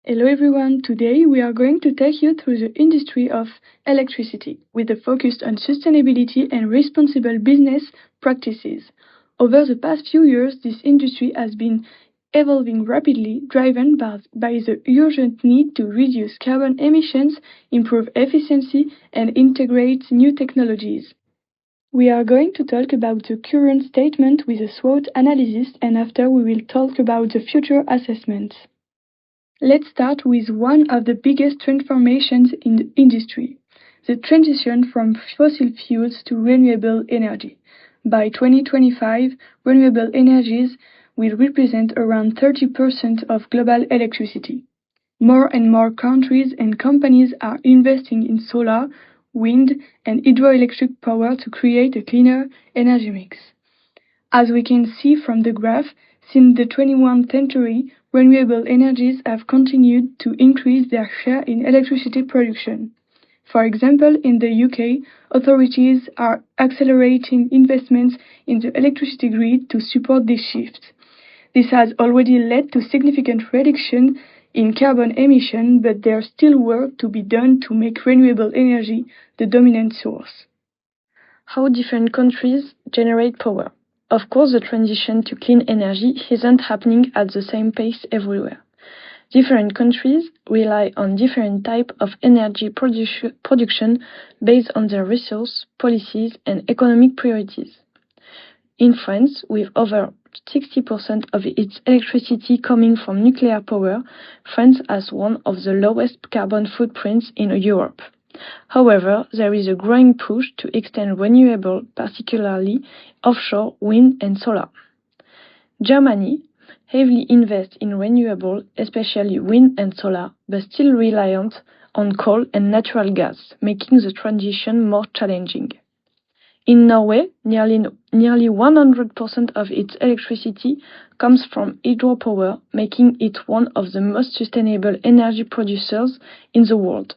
Hello everyone, today we are going to take you through the industry of electricity with a focus on sustainability and responsible business practices. Over the past few years, this industry has been evolving rapidly, driven by the urgent need to reduce carbon emissions, improve efficiency, and integrate new technologies. We are going to talk about the current statement with a SWOT analysis, and after we will talk about the future assessments. Let's start with one of the biggest transformations in the industry, the transition from fossil fuels to renewable energy. By 2025, renewable energies will represent around 30% of global electricity. More and more countries and companies are investing in solar, wind, and hydroelectric power to create a cleaner energy mix. As we can see from the graph, since the 21st century, renewable energies have continued to increase their share in electricity production. For example, in the UK, authorities are accelerating investments in the electricity grid to support this shift. This has already led to significant reduction in carbon emission, but there's still work to be done to make renewable energy the dominant source. How different countries generate power. Of course, the transition to clean energy isn't happening at the same pace everywhere. Different countries rely on different types of energy production based on their resource, policies, and economic priorities. In France, with over 60% of its electricity coming from nuclear power, France has one of the lowest carbon footprints in Europe. However, there is a growing push to extend renewable, particularly offshore wind and solar. Germany heavily invests in renewable, especially wind and solar, but still reliant on coal and natural gas, making the transition more challenging. In Norway, nearly 100% of its electricity comes from hydropower, making it one of the most sustainable energy producers in the world.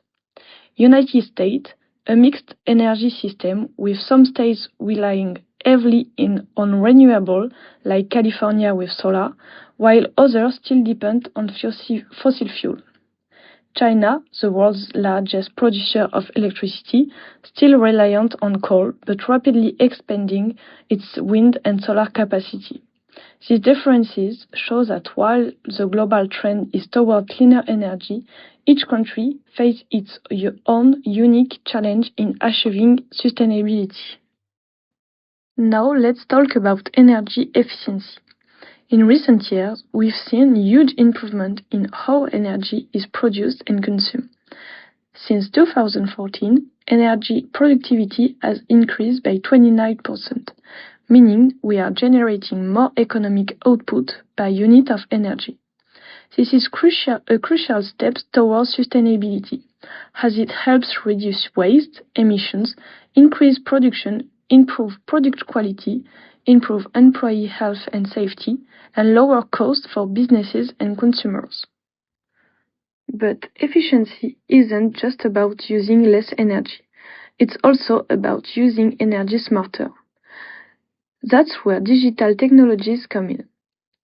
United States, a mixed energy system with some states relying heavily on renewable, like California with solar, while others still depend on fossil fuel. China, the world's largest producer of electricity, still reliant on coal, but rapidly expanding its wind and solar capacity. These differences show that while the global trend is toward cleaner energy, each country faces its own unique challenge in achieving sustainability. Now let's talk about energy efficiency. In recent years, we've seen huge improvement in how energy is produced and consumed. Since 2014, energy productivity has increased by 29%, meaning we are generating more economic output per unit of energy. This is a crucial step towards sustainability, as it helps reduce waste, emissions, increase production, improve product quality, improve employee health and safety, and lower costs for businesses and consumers. But efficiency isn't just about using less energy. It's also about using energy smarter. That's where digital technologies come in.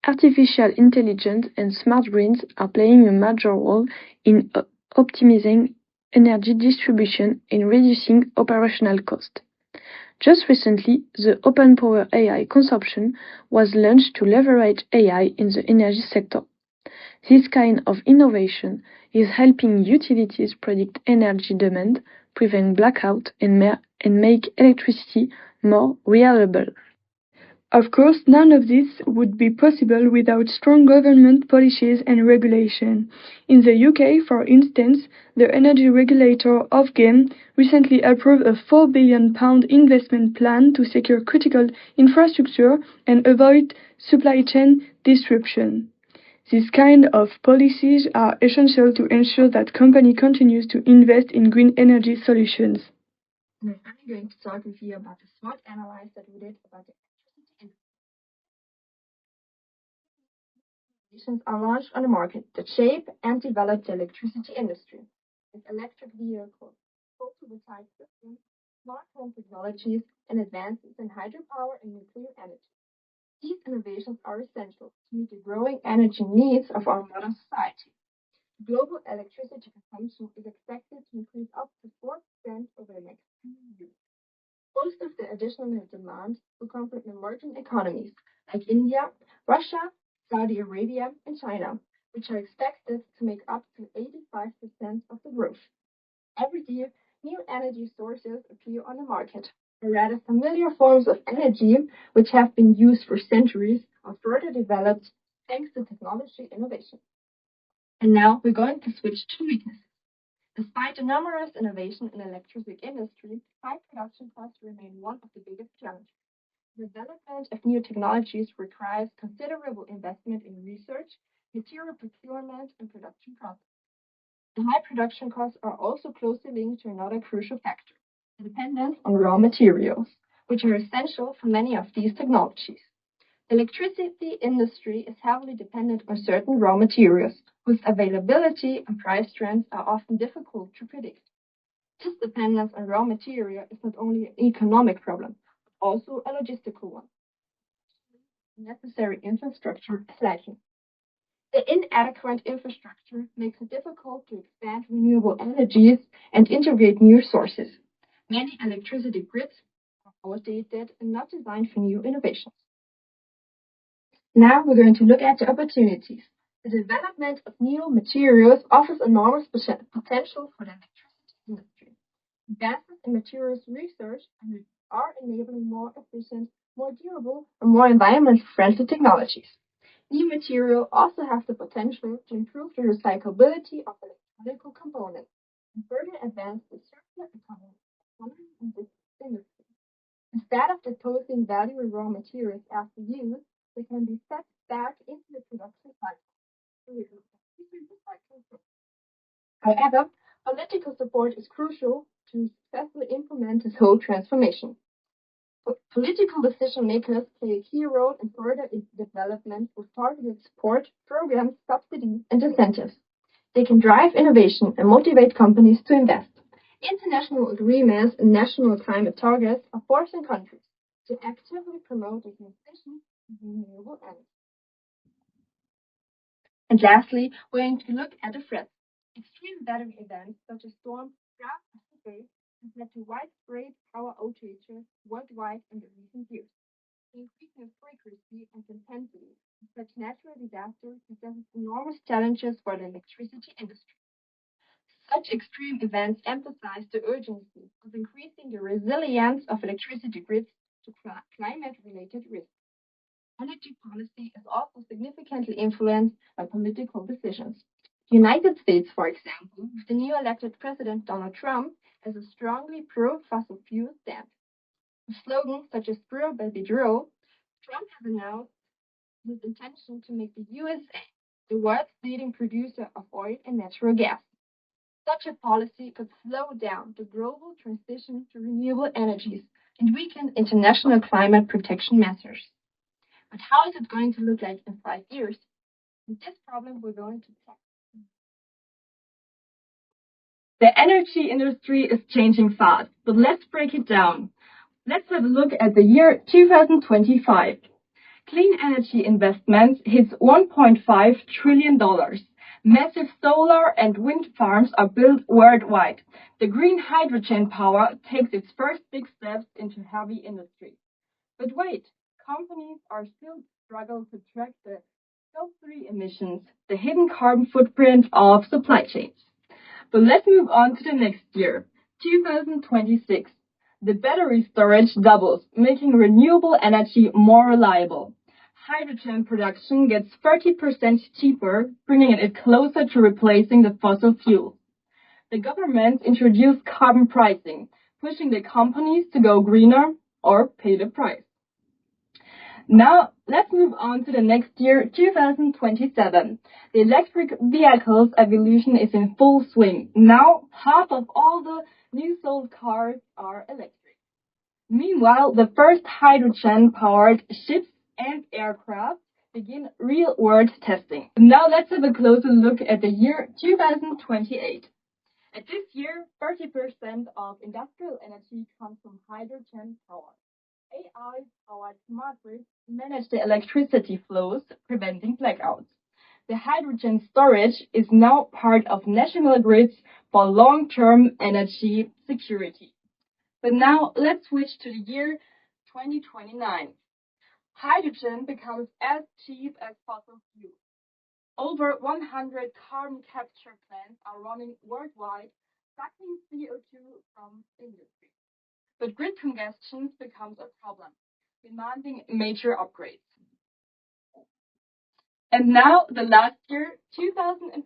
Artificial intelligence and smart grids are playing a major role in optimizing energy distribution and reducing operational costs. Just recently, the OpenPower AI consortium was launched to leverage AI in the energy sector. This kind of innovation is helping utilities predict energy demand, prevent blackout, and make electricity more reliable. Of course, none of this would be possible without strong government policies and regulation. In the UK, for instance, the energy regulator Ofgem recently approved a £4 billion investment plan to secure critical infrastructure and avoid supply chain disruption. These kind of policies are essential to ensure that company continues to invest in green energy solutions. I'm going to talk with you about the SWOT analysis that we did about the electricity industry. Are launched on the market that shape and develop the electricity industry, with electric vehicles, photovoltaic systems, smart home technologies, and advances in hydropower and nuclear energy. These innovations are essential to meet the growing energy needs of our modern society. Global electricity consumption is expected to increase up to 4% over the next few years. Most of the additional demand will come from emerging economies like India, Russia, Saudi Arabia, and China, which are expected to make up to 85% of the growth. Every year, new energy sources appear on the market, or rather familiar forms of energy which have been used for centuries are further developed thanks to technology innovation. And now we're going to switch to weaknesses. Despite the numerous innovations in the electricity industry, high production costs remain one of the biggest challenges. The development of new technologies requires considerable investment in research, material procurement, and production processes. The high production costs are also closely linked to another crucial factor, the dependence on raw materials, which are essential for many of these technologies. The electricity industry is heavily dependent on certain raw materials, whose availability and price trends are often difficult to predict. This dependence on raw material is not only an economic problem, but also a logistical one. Necessary infrastructure is lacking. The inadequate infrastructure makes it difficult to expand renewable energies and integrate new sources. Many electricity grids are outdated and not designed for new innovations. Now we're going to look at the opportunities. The development of new materials offers enormous potential for the electricity industry. Advances in materials research are enabling more efficient, more durable, and more environmentally friendly technologies. New materials also have the potential to improve the recyclability of electronic components and further advance the circular economy in this industry. Instead of disposing valuable raw materials after use, they can be set back into the production cycle. However, political support is crucial to successfully implement this whole transformation. Political decision makers play a key role in further development with targeted support, programs, subsidies, and incentives. They can drive innovation and motivate companies to invest. International agreements and national climate targets are forcing countries to actively promote the transition to renewable energy. And lastly, we're going to look at the threats. Extreme weather events such as storms, drought, and heat waves have led to widespread power outages worldwide in the recent years. The increasing frequency and intensity of such natural disasters presents enormous challenges for the electricity industry. Such extreme events emphasize the urgency of increasing the resilience of electricity grids to climate-related risks. Energy policy is also significantly influenced by political decisions. The United States, for example, with the new elected President Donald Trump, has a strongly pro-fossil fuel stance. With slogans such as "Drill Baby Drill," Trump has announced his intention to make the USA the world's leading producer of oil and natural gas. Such a policy could slow down the global transition to renewable energies and weaken international climate protection measures. But how is it going to look like in 5 years? And this problem we're going to tackle. The energy industry is changing fast, but let's break it down. Let's have a look at the year 2025. Clean energy investments hits $1.5 trillion. Massive solar and wind farms are built worldwide. The green hydrogen power takes its first big steps into heavy industry. But wait, companies are still struggling to track the Scope 3 emissions, the hidden carbon footprint of supply chains. But let's move on to the next year, 2026. The battery storage doubles, making renewable energy more reliable. Hydrogen production gets 30% cheaper, bringing it closer to replacing the fossil fuel. The government introduced carbon pricing, pushing the companies to go greener or pay the price. Now, let's move on to the next year, 2027. The electric vehicles evolution is in full swing. Now, half of all the new sold cars are electric. Meanwhile, the first hydrogen-powered ships and aircraft begin real-world testing. Now, let's have a closer look at the year 2028. At this year, 30% of industrial energy comes from hydrogen power. AI-powered smart grids manage the electricity flows, preventing blackouts. The hydrogen storage is now part of national grids for long-term energy security. But now let's switch to the year 2029. Hydrogen becomes as cheap as fossil fuel. Over 100 carbon capture plants are running worldwide, sucking CO2 from industry. But grid congestion becomes a problem, demanding major upgrades. And now the last year, 2030,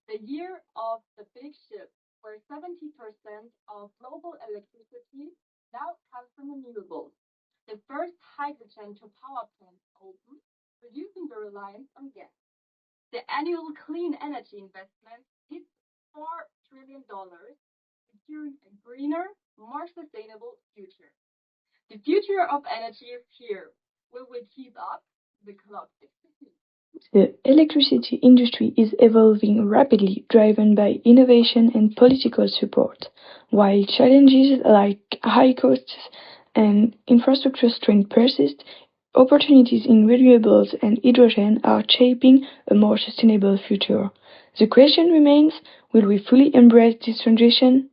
the year of the big shift, where 70% of global electricity now comes from renewables. The first hydrogen to power plants open, reducing the reliance on gas. The annual clean energy investment hits $4 trillion, securing a greener, more sustainable future. The future of energy is here. Will we keep up? The clock is ticking. The electricity industry is evolving rapidly, driven by innovation and political support, while challenges like high costs and infrastructure strain persist. Opportunities in renewables and hydrogen are shaping a more sustainable future. The question remains, will we fully embrace this transition?